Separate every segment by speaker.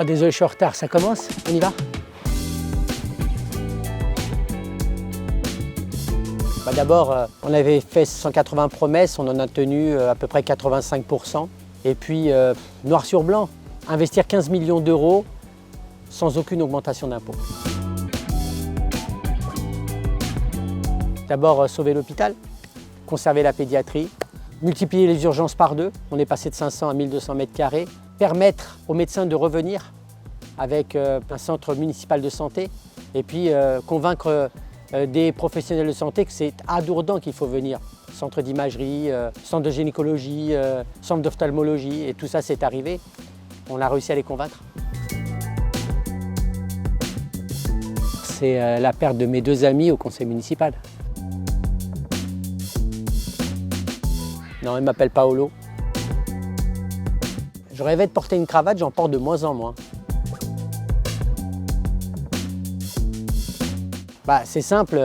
Speaker 1: Oh désolé, je suis en retard, ça commence? On y va? D'abord, on avait fait 180 promesses, on en a tenu à peu près 85%. Et puis, noir sur blanc, investir 15 millions d'euros sans aucune augmentation d'impôts. D'abord, sauver l'hôpital, conserver la pédiatrie, multiplier les urgences par 2. On est passé de 500 à 1200 mètres carrés. Permettre aux médecins de revenir avec un centre municipal de santé. Et puis, convaincre des professionnels de santé que c'est à Dourdan qu'il faut venir. Centre d'imagerie, centre de gynécologie, centre d'ophtalmologie, et tout ça c'est arrivé. On a réussi à les convaincre. C'est la perte de mes 2 amis au conseil municipal. Non, il m'appelle Paolo. Je rêvais de porter une cravate, j'en porte de moins en moins. C'est simple,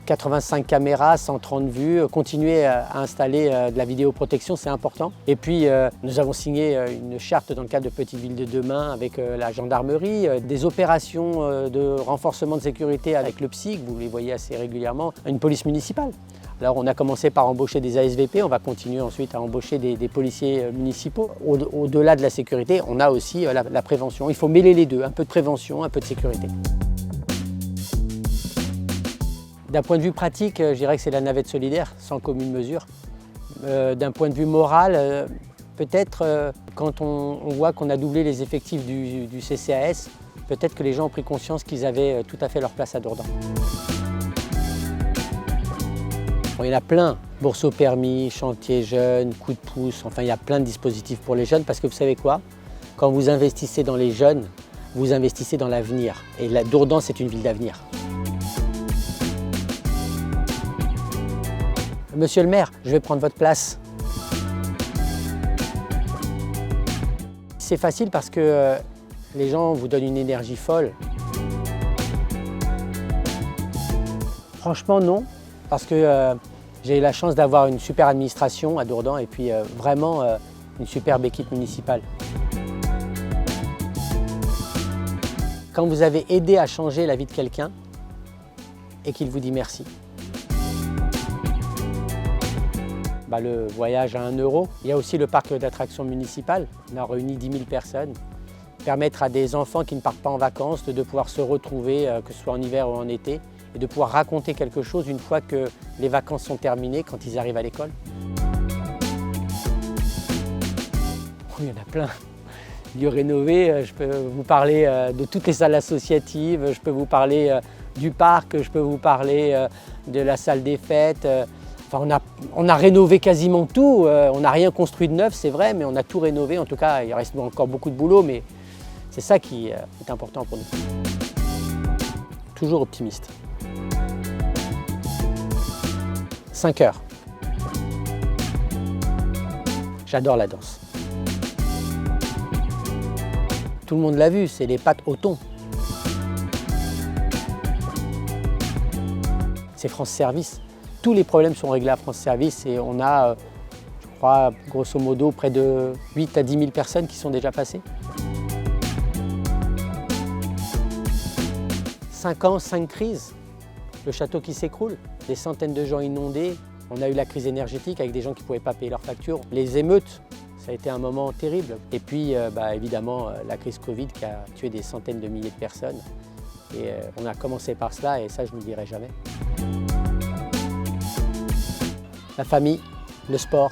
Speaker 1: 85 caméras, 130 vues, continuer à installer de la vidéoprotection, c'est important. Et puis, nous avons signé une charte dans le cadre de Petite Ville de demain avec la gendarmerie, des opérations de renforcement de sécurité avec le PSIC, vous les voyez assez régulièrement, une police municipale. Alors on a commencé par embaucher des ASVP, on va continuer ensuite à embaucher des policiers municipaux. Au-delà de la sécurité, on a aussi la prévention. Il faut mêler les deux, un peu de prévention, un peu de sécurité. D'un point de vue pratique, je dirais que c'est la navette solidaire, sans commune mesure. D'un point de vue moral, peut-être quand on voit qu'on a doublé les effectifs du CCAS, peut-être que les gens ont pris conscience qu'ils avaient tout à fait leur place à Dourdan. Bon, il y en a plein, bourse au permis, chantier jeunes, coup de pouce, enfin il y a plein de dispositifs pour les jeunes parce que vous savez quoi? Quand vous investissez dans les jeunes, vous investissez dans l'avenir. Et Dourdan, c'est une ville d'avenir. Monsieur le maire, je vais prendre votre place. C'est facile parce que les gens vous donnent une énergie folle. Franchement, non, parce que j'ai eu la chance d'avoir une super administration à Dourdan et puis vraiment une superbe équipe municipale. Quand vous avez aidé à changer la vie de quelqu'un et qu'il vous dit merci. Le voyage à 1 €. Il y a aussi le parc d'attractions municipal. On a réuni 10 000 personnes. Permettre à des enfants qui ne partent pas en vacances de pouvoir se retrouver, que ce soit en hiver ou en été, et de pouvoir raconter quelque chose une fois que les vacances sont terminées, quand ils arrivent à l'école. Il y en a plein. Lieux rénovés, je peux vous parler de toutes les salles associatives, je peux vous parler du parc, je peux vous parler de la salle des fêtes. On a rénové quasiment tout, on n'a rien construit de neuf, c'est vrai, mais on a tout rénové. En tout cas, il reste encore beaucoup de boulot, mais c'est ça qui est important pour nous. Toujours optimiste. 5 heures. J'adore la danse. Tout le monde l'a vu, c'est les pattes au thon. C'est France Service. Tous les problèmes sont réglés à France Service et on a, je crois, grosso modo, près de 8 à 10 000 personnes qui sont déjà passées. 5 ans, 5 crises. Le château qui s'écroule, des centaines de gens inondés. On a eu la crise énergétique avec des gens qui ne pouvaient pas payer leurs factures. Les émeutes, ça a été un moment terrible. Et puis, évidemment, la crise Covid qui a tué des centaines de milliers de personnes. Et on a commencé par cela et ça, je ne l'oublierai jamais. La famille, le sport.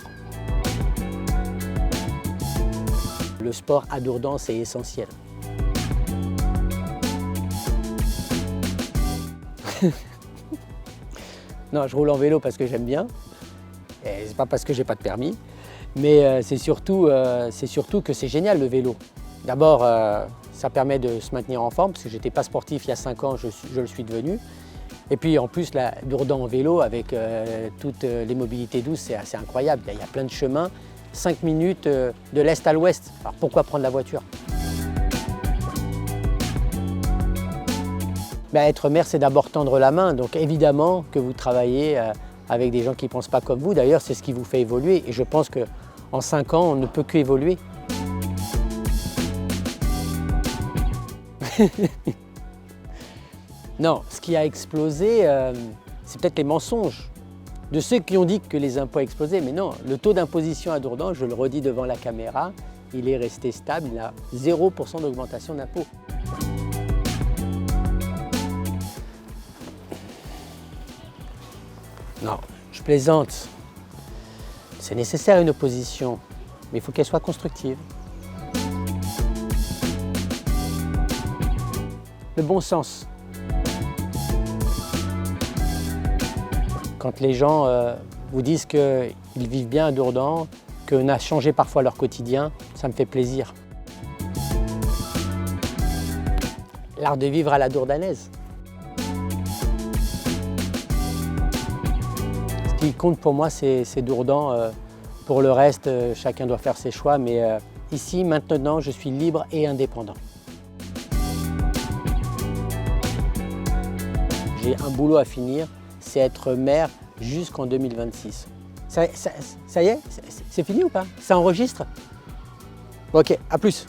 Speaker 1: Le sport à Dourdan, c'est essentiel. Non, je roule en vélo parce que j'aime bien. Et c'est pas parce que j'ai pas de permis. Mais c'est surtout que c'est génial le vélo. D'abord, ça permet de se maintenir en forme parce que j'étais pas sportif il y a 5 ans, je le suis devenu. Et puis en plus, la Dourdan en vélo avec toutes les mobilités douces, c'est assez incroyable. Il y a plein de chemins, 5 minutes de l'est à l'ouest. Alors pourquoi prendre la voiture? Être maire, c'est d'abord tendre la main. Donc évidemment que vous travaillez avec des gens qui ne pensent pas comme vous. D'ailleurs, c'est ce qui vous fait évoluer. Et je pense qu'en 5 ans, on ne peut qu'évoluer. Non, ce qui a explosé, c'est peut-être les mensonges de ceux qui ont dit que les impôts explosaient. Mais non, le taux d'imposition à Dourdan, je le redis devant la caméra, il est resté stable, il a 0% d'augmentation d'impôts. Non, je plaisante. C'est nécessaire une opposition, mais il faut qu'elle soit constructive. Le bon sens. Quand les gens vous disent qu'ils vivent bien à Dourdan, qu'on a changé parfois leur quotidien, ça me fait plaisir. L'art de vivre à la dourdanaise. Ce qui compte pour moi, c'est Dourdan. Pour le reste, chacun doit faire ses choix, mais ici, maintenant, je suis libre et indépendant. J'ai un boulot à finir, c'est être maire jusqu'en 2026. Ça y est, c'est fini ou pas? Ça enregistre? Ok, à plus.